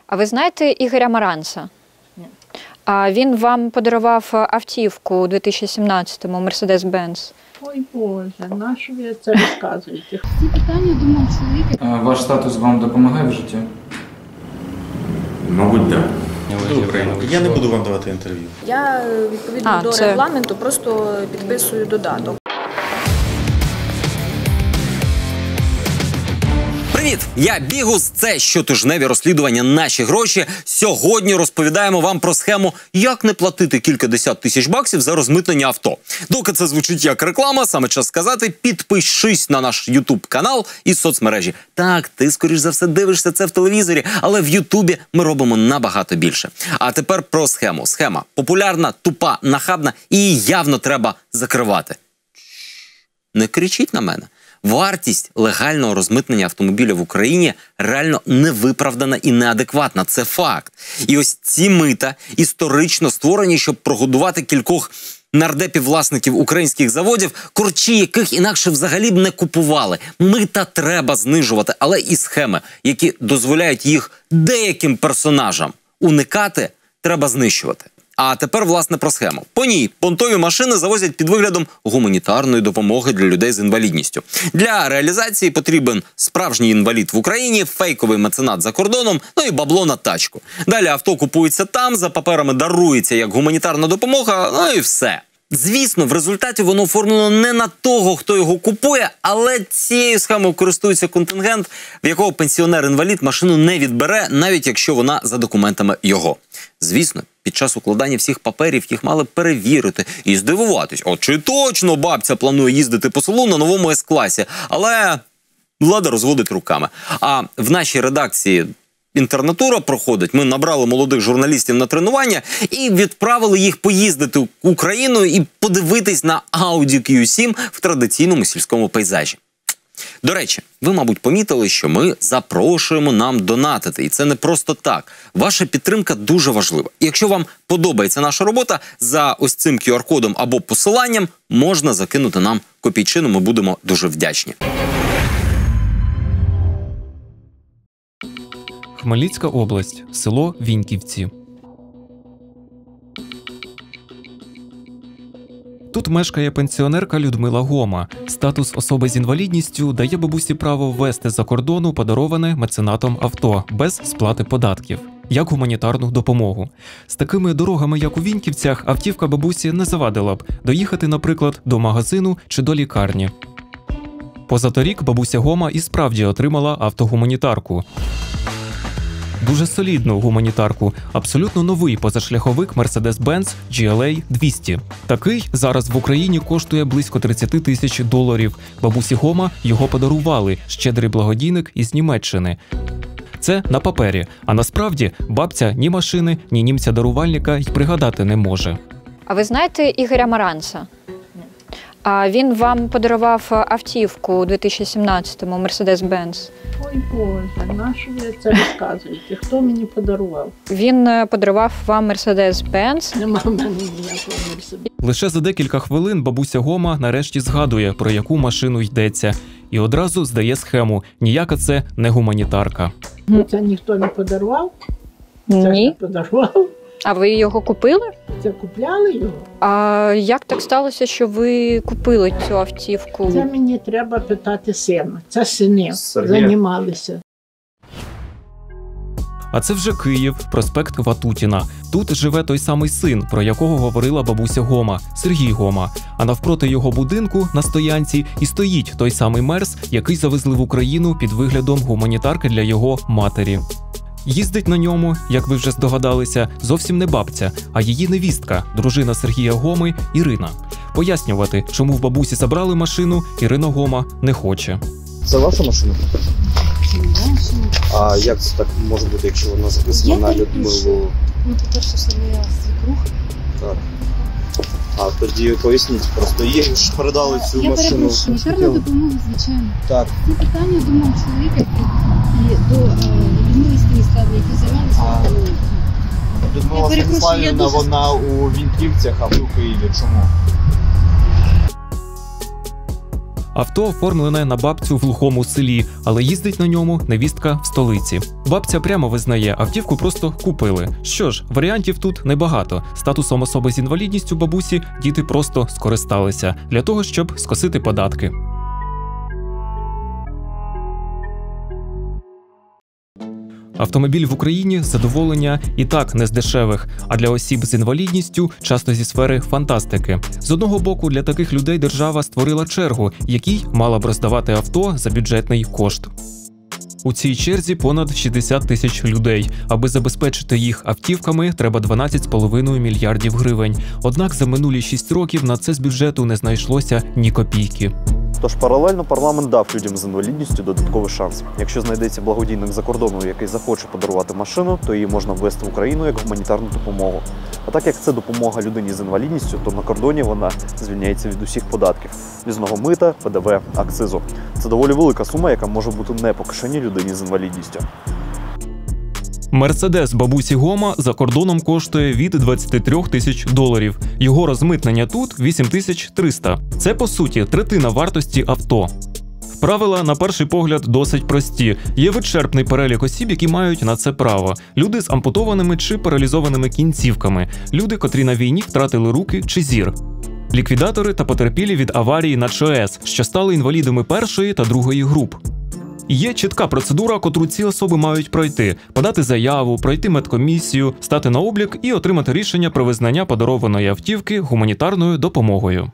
А ви знаєте Ігоря Маранца? Ні. Він вам подарував автівку у 2017-му, Mercedes-Benz. Ой Боже, на що ви це розказуєте? Ці питання до мого чоловіка. Ваш статус вам допомагає в житті? Мабуть, так. Добре, я не буду вам давати інтерв'ю. Я, відповідно до регламенту, просто підписую додаток. Привіт! Я Бігус, це щотижневі розслідування «Наші гроші». Сьогодні розповідаємо вам про схему, як не платити кількадесят тисяч баксів за розмитнення авто. Доки це звучить як реклама, саме час сказати, підпишись на наш YouTube-канал і соцмережі. Так, ти, скоріш за все, дивишся це в телевізорі, але в Ютубі ми робимо набагато більше. А тепер про схему. Схема популярна, тупа, нахабна і її явно треба закривати. Не кричіть на мене. Вартість легального розмитнення автомобіля в Україні реально невиправдана і неадекватна. Це факт. І ось ці мита історично створені, щоб прогодувати кількох нардепів-власників українських заводів, корчі яких інакше взагалі б не купували. Мита треба знижувати, але і схеми, які дозволяють їх деяким персонажам уникати, треба знищувати. А тепер, власне, про схему. По ній понтові машини завозять під виглядом гуманітарної допомоги для людей з інвалідністю. Для реалізації потрібен справжній інвалід в Україні, фейковий меценат за кордоном, ну і бабло на тачку. Далі авто купується там, за паперами дарується як гуманітарна допомога, ну і все. Звісно, в результаті воно оформлено не на того, хто його купує, але цією схемою користується контингент, в якого пенсіонер-інвалід машину не відбере, навіть якщо вона за документами його. Звісно, під час укладання всіх паперів їх мали перевірити і здивуватись, от чи точно бабця планує їздити по селу на новому С-класі, але влада розводить руками. А в нашій редакції інтернатура проходить, ми набрали молодих журналістів на тренування і відправили їх поїздити Україною і подивитись на Audi Q7 в традиційному сільському пейзажі. До речі, ви, мабуть, помітили, що ми запрошуємо нам донатити. І це не просто так. Ваша підтримка дуже важлива. І якщо вам подобається наша робота, за ось цим QR-кодом або посиланням можна закинути нам копійчину, ми будемо дуже вдячні. Хмельницька область, село Віньківці. Тут мешкає пенсіонерка Людмила Гома. Статус особи з інвалідністю дає бабусі право ввезти за кордону подароване меценатом авто без сплати податків, як гуманітарну допомогу. З такими дорогами, як у Віньківцях, автівка бабусі не завадила б доїхати, наприклад, до магазину чи до лікарні. Позаторік бабуся Гома і справді отримала автогуманітарку. Дуже солідну гуманітарку, абсолютно новий позашляховик Mercedes-Benz GLA 200. Такий зараз в Україні коштує близько 30 тисяч доларів. Бабусі Гома його подарували, щедрий благодійник із Німеччини. Це на папері, а насправді бабця ні машини, ні німця-дарувальника й пригадати не може. А ви знаєте Ігоря Маранца? Ні. Він вам подарував автівку у 2017-му, Mercedes-Benz. Ой Боже, на що ви це розказуєте? Хто мені подарував? Він подарував вам Mercedes-Benz. Нема в мене ніякого Мерседеса. Лише за декілька хвилин бабуся Гома нарешті згадує, про яку машину йдеться. І одразу здає схему. Ніяка це не гуманітарка. Це ніхто не подарував? Це Ні. не подарував? А ви його купили? Це купляли його? А як так сталося, що ви купили цю автівку? Це мені треба питати сина. Це сини Сергія. займалися. А це вже Київ, проспект Ватутіна. Тут живе той самий син, про якого говорила бабуся Гома, Сергій Гома. А навпроти його будинку на стоянці і стоїть той самий Мерс, який завезли в Україну під виглядом гуманітарки для його матері. Їздить на ньому, як ви вже здогадалися, зовсім не бабця, а її невістка, дружина Сергія Гоми Ірина. Пояснювати, чому в бабусі забрали машину, Ірина Гома не хоче. Це ваша машина? А як це так може бути, якщо вона записана на Людмилу? Ну, по-перше, що моя свекруха. Так. А тоді поясніть, просто їй ж передали цю Я машину. перепрошую, гуманітарна допомога, звичайно. Так. Ці питання до мого чоловіка і до Людмили Станіславівни, які займалися. Людмила Станіславівна, вона у Віньківцях, а ви у Києві. Чому? Авто оформлене на бабцю в глухому селі, але їздить на ньому невістка в столиці. Бабця прямо визнає, автівку просто купили. Що ж, варіантів тут небагато. Статусом особи з інвалідністю бабусі діти просто скористалися для того, щоб скосити податки. Автомобіль в Україні – задоволення і так не з дешевих, а для осіб з інвалідністю часто зі сфери фантастики. З одного боку, для таких людей держава створила чергу, якій мала б роздавати авто за бюджетний кошт. У цій черзі понад 60 тисяч людей. Аби забезпечити їх автівками, треба 12,5 мільярдів гривень. Однак за минулі 6 років на це з бюджету не знайшлося ні копійки. Тож паралельно парламент дав людям з інвалідністю додатковий шанс. Якщо знайдеться благодійник за кордону, який захоче подарувати машину, то її можна ввести в Україну як гуманітарну допомогу. А так як це допомога людині з інвалідністю, то на кордоні вона звільняється від усіх податків – в'їзного мита, ПДВ, акцизу. Це доволі велика сума, яка може бути не по кишені людині з інвалідністю. Мерседес бабусі Гома за кордоном коштує від 23 тисяч доларів. Його розмитнення тут – 8300. Це, по суті, третина вартості авто. Правила, на перший погляд, досить прості. Є вичерпний перелік осіб, які мають на це право. Люди з ампутованими чи паралізованими кінцівками. Люди, котрі на війні втратили руки чи зір. Ліквідатори та потерпілі від аварії на ЧАЕС, що стали інвалідами першої та другої груп. Є чітка процедура, котру ці особи мають пройти – подати заяву, пройти медкомісію, стати на облік і отримати рішення про визнання подарованої автівки гуманітарною допомогою.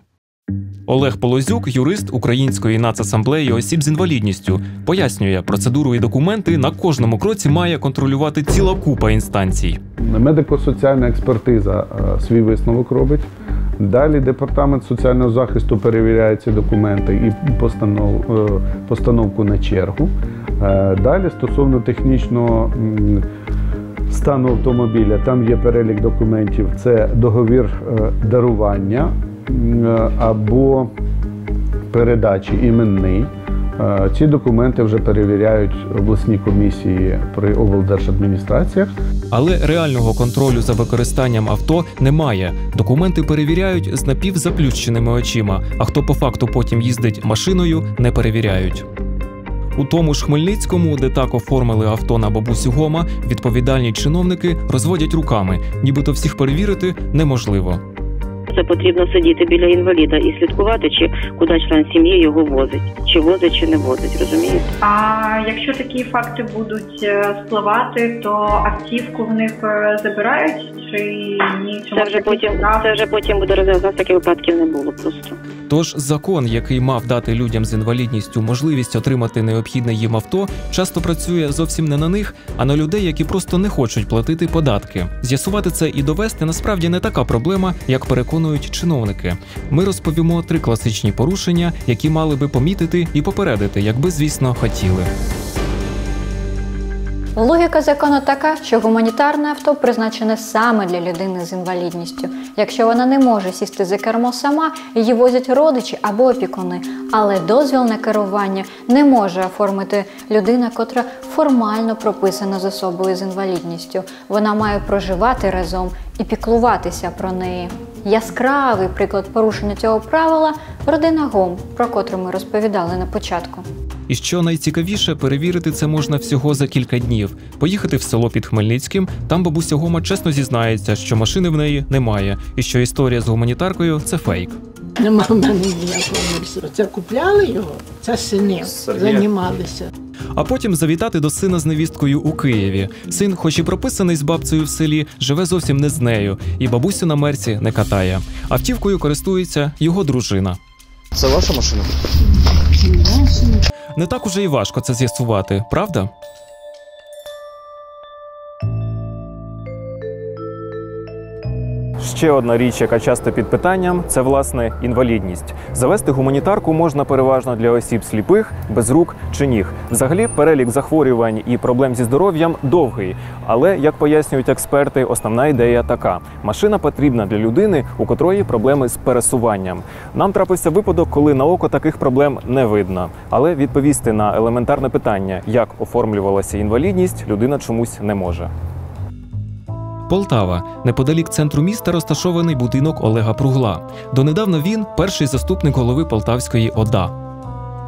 Олег Полозюк, юрист Української нацасамблеї осіб з інвалідністю, пояснює, процедуру і документи на кожному кроці має контролювати ціла купа інстанцій. Медико-соціальна експертиза свій висновок робить. Далі Департамент соціального захисту перевіряє ці документи і постановку на чергу. Далі стосовно технічного стану автомобіля, там є перелік документів. Це договір дарування або передачі іменний. Ці документи вже перевіряють обласні комісії при облдержадміністраціях. Але реального контролю за використанням авто немає. Документи перевіряють з напівзаплющеними очима, а хто по факту потім їздить машиною, не перевіряють. У тому ж Хмельницькому, де так оформили авто на бабусю Гома, відповідальні чиновники розводять руками, нібито всіх перевірити неможливо. Це потрібно сидіти біля інваліда і слідкувати, чи куди член сім'ї його возить. Чи не возить, розумієте? А якщо такі факти будуть спливати, то автівку в них забирають чи ні? Це вже потім буде розв'язано, таких випадків не було просто. Тож закон, який мав дати людям з інвалідністю можливість отримати необхідне їм авто, часто працює зовсім не на них, а на людей, які просто не хочуть платити податки. З'ясувати це і довести насправді не така проблема, як переконують чиновники. Ми розповімо 3 класичні порушення, які мали би помітити і попередити, якби, звісно, хотіли. Логіка закону така, що гуманітарне авто призначене саме для людини з інвалідністю. Якщо вона не може сісти за кермо сама, її возять родичі або опікуни. Але дозвіл на керування не може оформити людина, котра формально прописана з особою з інвалідністю. Вона має проживати разом і піклуватися про неї. Яскравий приклад порушення цього правила – родина Гом, про котру ми розповідали на початку. І що найцікавіше, перевірити це можна всього за кілька днів. Поїхати в село під Хмельницьким, там бабуся Гома чесно зізнається, що машини в неї немає, і що історія з гуманітаркою – це фейк. Нема в мене ніякого мерседеса. Це купляли його, це сини займалися. А потім завітати до сина з невісткою у Києві. Син, хоч і прописаний з бабцею в селі, живе зовсім не з нею, і бабусю на мерці не катає. Автівкою користується його дружина. Це ваша машина? Не так уже і важко це з'ясувати, правда? Ще одна річ, яка часто під питанням – це, власне, інвалідність. Завести гуманітарку можна переважно для осіб сліпих, без рук чи ніг. Взагалі, перелік захворювань і проблем зі здоров'ям довгий. Але, як пояснюють експерти, основна ідея така. Машина потрібна для людини, у котрої проблеми з пересуванням. Нам трапився випадок, коли на око таких проблем не видно. Але відповісти на елементарне питання, як оформлювалася інвалідність, людина чомусь не може. Полтава. Неподалік центру міста розташований будинок Олега Пругла. Донедавна він – перший заступник голови Полтавської ОДА.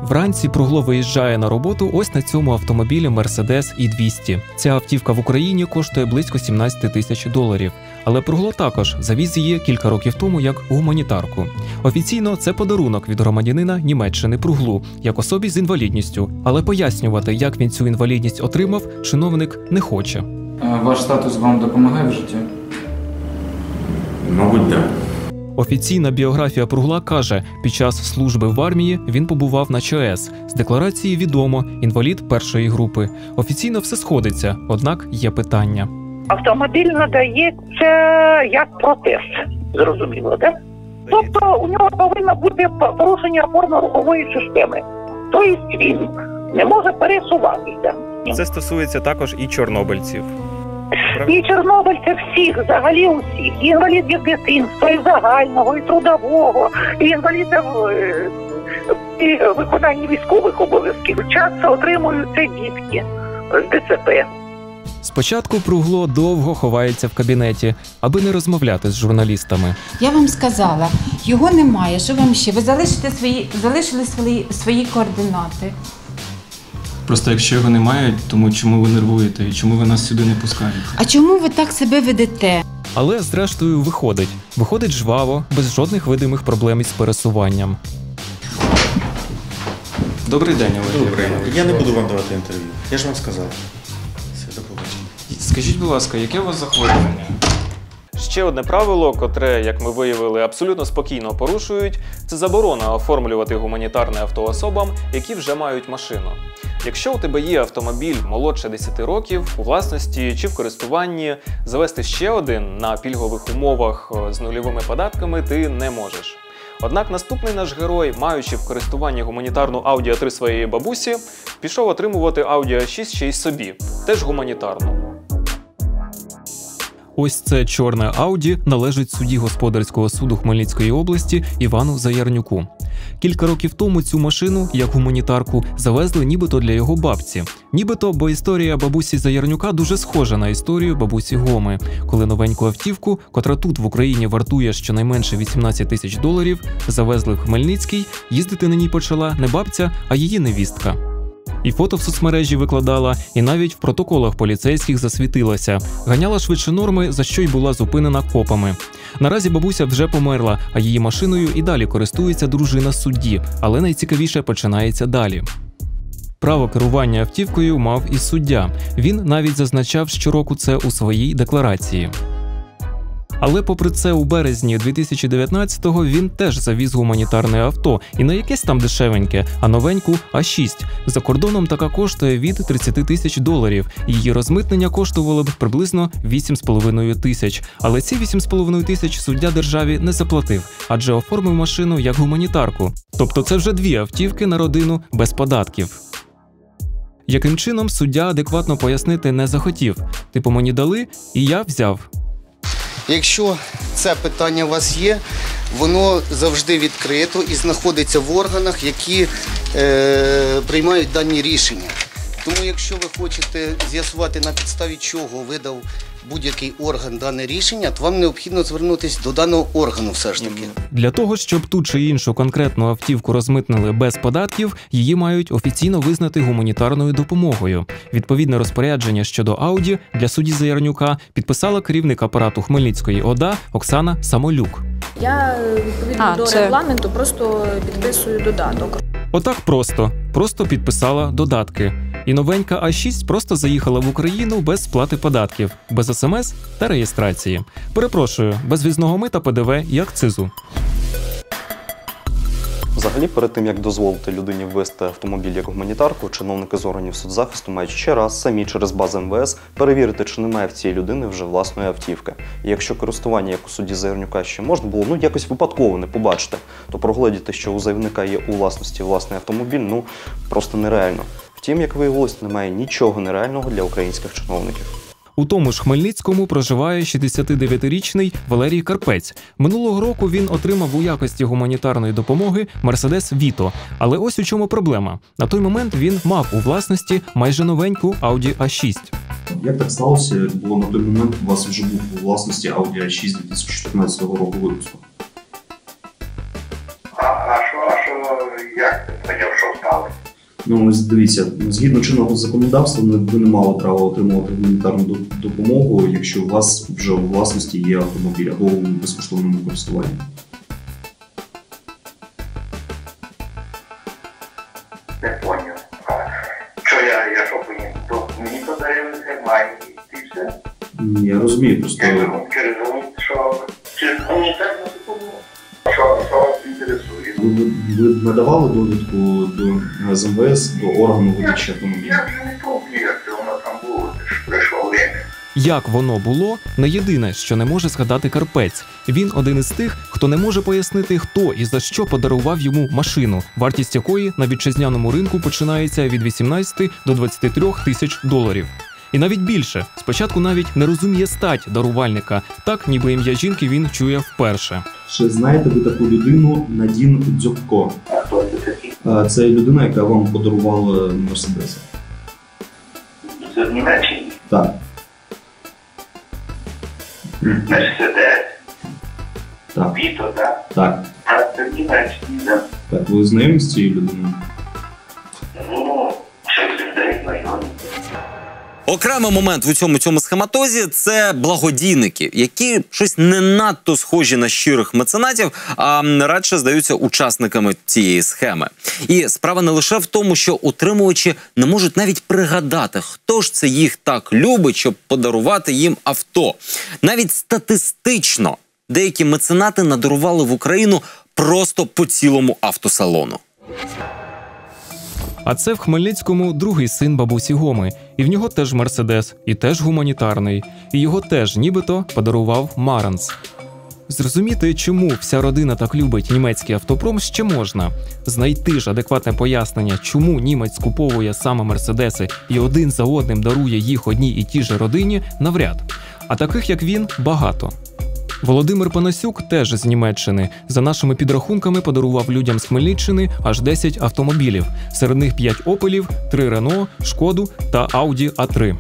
Вранці Пругло виїжджає на роботу ось на цьому автомобілі Mercedes E200. Ця автівка в Україні коштує близько 17 тисяч доларів. Але Пругло також завіз її кілька років тому як гуманітарку. Офіційно це подарунок від громадянина Німеччини Пруглу, як особі з інвалідністю. Але пояснювати, як він цю інвалідність отримав, чиновник не хоче. Ваш статус вам допомагає в житті? Мабуть, так. Офіційна біографія Пругла каже, під час служби в армії він побував на ЧАЕС. З декларації відомо – інвалід першої групи. Офіційно все сходиться, однак є питання. Автомобіль надається як протест, зрозуміло, так? Тобто у нього повинно бути порушення опорно-рухової системи. Тобто він не може пересуватися. Це стосується також і чорнобильців. І чорнобильців всіх, взагалі усіх. І інвалідів дитинства, і загального, і трудового, і інвалідів і виконання військових обов'язків. Часто отримуються дітки з ДЦП. Спочатку Пругло довго ховається в кабінеті, аби не розмовляти з журналістами. Я вам сказала, його немає, що вам ще? Ви залишили свої координати. Просто якщо його немає, тому чому ви нервуєте і чому ви нас сюди не пускаєте? А чому ви так себе ведете? Але зрештою виходить. Виходить жваво, без жодних видимих проблем із пересуванням. Добрий день, Олег. Добрий. Я не буду вам давати інтерв'ю. Я ж вам сказав. Все, до побачення. Скажіть, будь ласка, яке у вас захворювання? Ще одне правило, котре, як ми виявили, абсолютно спокійно порушують – це заборона оформлювати гуманітарне авто особам, які вже мають машину. Якщо у тебе є автомобіль молодше 10 років, у власності чи в користуванні, завести ще один на пільгових умовах з нульовими податками ти не можеш. Однак наступний наш герой, маючи в користуванні гуманітарну Audi A3 своєї бабусі, пішов отримувати Audi A6 ще й собі, теж гуманітарну. Ось це чорне Ауді належить судді господарського суду Хмельницької області Івану Заярнюку. Кілька років тому цю машину, як гуманітарку, завезли нібито для його бабці. Нібито, бо історія бабусі Заярнюка дуже схожа на історію бабусі Гоми, коли новеньку автівку, котра тут в Україні вартує щонайменше 18 тисяч доларів, завезли в Хмельницький, їздити на ній почала не бабця, а її невістка. І фото в соцмережі викладала, і навіть в протоколах поліцейських засвітилася. Ганяла швидше норми, за що й була зупинена копами. Наразі бабуся вже померла, а її машиною і далі користується дружина судді. Але найцікавіше починається далі. Право керування автівкою мав і суддя. Він навіть зазначав щороку це у своїй декларації. Але попри це у березні 2019-го він теж завіз гуманітарне авто. І не якесь там дешевеньке, а новеньку А6. За кордоном така коштує від 30 тисяч доларів. Її розмитнення коштувало б приблизно 8,5 тисяч. Але ці 8,5 тисяч суддя державі не заплатив, адже оформив машину як гуманітарку. Тобто це вже дві автівки на родину без податків. Яким чином суддя адекватно пояснити не захотів. Типу мені дали, і я взяв. Якщо це питання у вас є, воно завжди відкрито і знаходиться в органах, які приймають дані рішення. Тому якщо ви хочете з'ясувати, на підставі чого видав будь-який орган дане рішення, то вам необхідно звернутися до даного органу все ж таки. Для того, щоб ту чи іншу конкретну автівку розмитнили без податків, її мають офіційно визнати гуманітарною допомогою. Відповідне розпорядження щодо Ауді для судді Заярнюка підписала керівник апарату Хмельницької ОДА Оксана Самолюк. Я відповідно до регламенту просто підписую додаток. Отак просто підписала додатки. І новенька А6 просто заїхала в Україну без сплати податків, без СМС та реєстрації. Перепрошую, без ввізного мита, ПДВ і акцизу. Взагалі, перед тим, як дозволити людині ввести автомобіль як гуманітарку, чиновники з органів соцзахисту мають ще раз самі через бази МВС перевірити, чи немає в цієї людини вже власної автівки. І якщо користування, як у судді Заярнюка, ще можна було, якось випадково не побачити, то прогледіти, що у заявника є у власності власний автомобіль, просто нереально. Втім, як виявилось, немає нічого нереального для українських чиновників. У тому ж Хмельницькому проживає 69-річний Валерій Карпець. Минулого року він отримав у якості гуманітарної допомоги Mercedes Vito. Але ось у чому проблема. На той момент він мав у власності майже новеньку Audi A6. Як так сталося, було на той момент у вас вже був у власності Audi A6 2014 року випуску? Як ти поняв, що сталося? Ну, ось дивіться, згідно чинного законодавства, ви не мали права отримувати гуманітарну допомогу, якщо у вас вже у власності є автомобіль або у безкоштовному користуванні. Не поняв. Що я що повинен? То мені подарили має і все? Ні, я розумію, просто... Через гуманітарну допомогу. Що вас інтересує? Ви надавали довідку з МВС до органу видачі автомобіля? Я вже не пам'ятаю, як воно там було, це ж пройшло время. Як воно було, не єдине, що не може згадати Карпець. Він один із тих, хто не може пояснити, хто і за що подарував йому машину, вартість якої на вітчизняному ринку починається від 18 до 23 тисяч доларів. І навіть більше. Спочатку навіть не розуміє стать дарувальника, так ніби ім'я жінки він чує вперше. Чи знаєте ви таку людину Надін Дзюбко? А хто це такий? Це людина, яка вам подарувала Мерседес. Це в Німеччині? Так. Мерседес? Так. Віто, так? Так. А це в Німеччині, так? Так, ви знайомі з цією людиною? Ну, щось людей знайомі. Окремий момент в цьому схематозі – це благодійники, які щось не надто схожі на щирих меценатів, а радше здаються учасниками цієї схеми. І справа не лише в тому, що отримувачі не можуть навіть пригадати, хто ж це їх так любить, щоб подарувати їм авто. Навіть статистично деякі меценати надарували в Україну просто по цілому автосалону. А це в Хмельницькому другий син бабусі Гоми. І в нього теж Мерседес, і теж гуманітарний. І його теж нібито подарував Маранц. Зрозуміти, чому вся родина так любить німецький автопром, ще можна. Знайти ж адекватне пояснення, чому німець скуповує саме Мерседеси і один за одним дарує їх одній і тій же родині, навряд. А таких, як він, багато. Володимир Панасюк теж з Німеччини. За нашими підрахунками подарував людям з Хмельниччини аж 10 автомобілів. Серед них 5 «Опелів», 3 «Рено», «Шкоду» та «Ауді А3».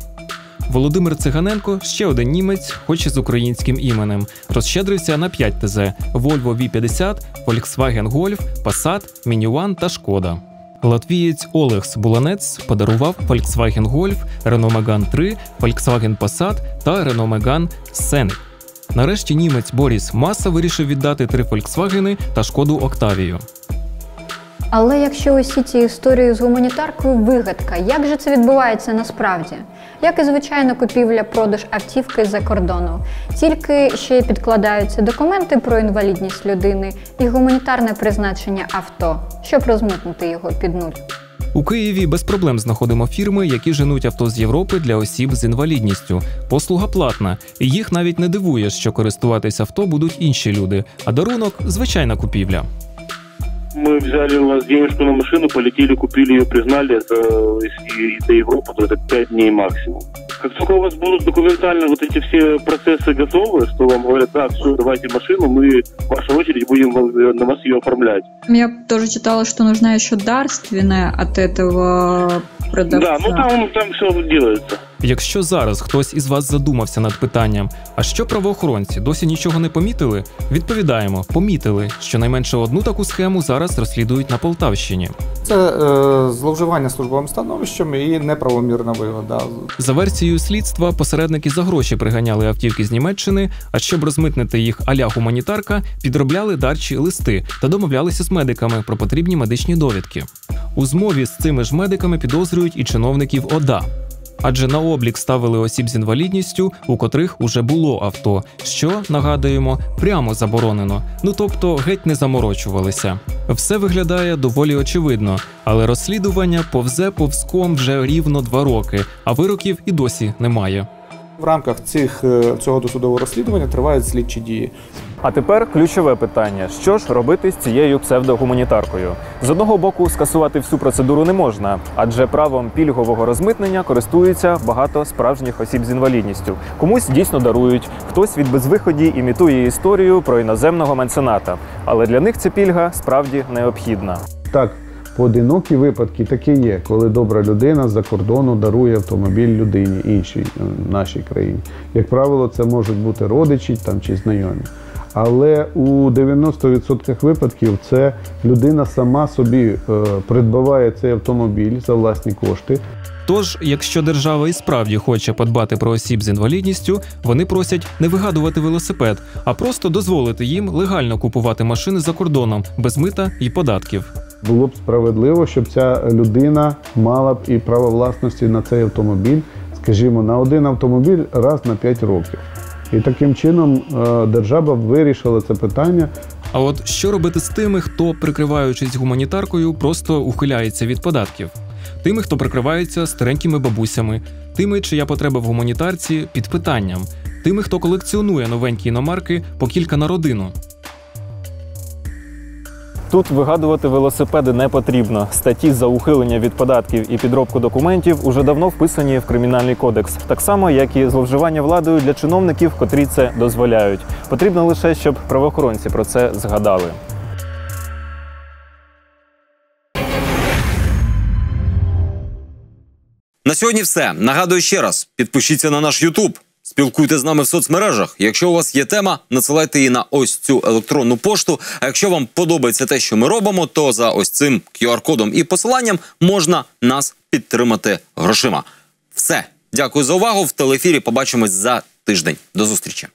Володимир Циганенко – ще один німець, хоч і з українським іменем. Розщедрився на 5 ТЗ – Volvo V50, Volkswagen Golf, Passat, Mini-One та Шкода. Латвієць Олекс Буланец подарував Volkswagen Golf, Renault Megane 3, Volkswagen Passat та Renault Megane Scenic. Нарешті німець Боріс Маса вирішив віддати 3 «Фольксвагени» та «Шкоду Октавію». Але якщо усі ці історії з гуманітаркою – вигадка, як же це відбувається насправді? Як і звичайно купівля-продаж автівки з-за кордону. Тільки ще й підкладаються документи про інвалідність людини і гуманітарне призначення авто, щоб розмитнити його під нуль. У Києві без проблем знаходимо фірми, які женуть авто з Європи для осіб з інвалідністю. Послуга платна, і їх навіть не дивує, що користуватись авто будуть інші люди, а дарунок – звичайна купівля. Мы взяли у вас денежку на машину, полетели, купили ее, признали, это из Европы, то это 5 дней максимум. Как только у вас будут документально вот эти все процессы готовы, что вам говорят, так, все, давайте машину, мы в вашу очередь будем на вас ее оформлять. Я тоже читала, что нужна еще дарственная от этого продавца. Да, ну там все делается. Якщо зараз хтось із вас задумався над питанням, а що правоохоронці, досі нічого не помітили? Відповідаємо, помітили. Щонайменше одну таку схему зараз розслідують на Полтавщині. Це зловживання службовим становищем і неправомірна вигода. За версією слідства, посередники за гроші приганяли автівки з Німеччини, а щоб розмитнити їх а-ля гуманітарка, підробляли дарчі листи та домовлялися з медиками про потрібні медичні довідки. У змові з цими ж медиками підозрюють і чиновників ОДА. Адже на облік ставили осіб з інвалідністю, у котрих уже було авто, що, нагадуємо, прямо заборонено, тобто геть не заморочувалися. Все виглядає доволі очевидно, але розслідування повзе повзком вже рівно 2 роки, а вироків і досі немає. В рамках цього досудового розслідування тривають слідчі дії. А тепер ключове питання. Що ж робити з цією псевдогуманітаркою? З одного боку, скасувати всю процедуру не можна, адже правом пільгового розмитнення користуються багато справжніх осіб з інвалідністю. Комусь дійсно дарують, хтось від безвиході імітує історію про іноземного мецената. Але для них ця пільга справді необхідна. Так, поодинокі випадки такі є, коли добра людина з-за кордону дарує автомобіль людині іншій, нашій країні. Як правило, це можуть бути родичі чи знайомі. Але у 90% випадків це людина сама собі придбаває цей автомобіль за власні кошти. Тож, якщо держава і справді хоче подбати про осіб з інвалідністю, вони просять не вигадувати велосипед, а просто дозволити їм легально купувати машини за кордоном, без мита і податків. Було б справедливо, щоб ця людина мала б і право власності на цей автомобіль, скажімо, на один автомобіль раз на 5 років. І таким чином держава вирішила це питання. А от що робити з тими, хто, прикриваючись гуманітаркою, просто ухиляється від податків? Тими, хто прикривається старенькими бабусями, тими, чия потреба в гуманітарці під питанням, тими, хто колекціонує новенькі іномарки по кілька на родину. Тут вигадувати велосипеди не потрібно. Статті за ухилення від податків і підробку документів уже давно вписані в Кримінальний кодекс. Так само, як і зловживання владою для чиновників, котрі це дозволяють. Потрібно лише, щоб правоохоронці про це згадали. На сьогодні все. Нагадую ще раз, підпишіться на наш YouTube, спілкуйтесь з нами в соцмережах. Якщо у вас є тема, надсилайте її на ось цю електронну пошту. А якщо вам подобається те, що ми робимо, то за ось цим QR-кодом і посиланням можна нас підтримати грошима. Все. Дякую за увагу. В телеефірі побачимось за тиждень. До зустрічі.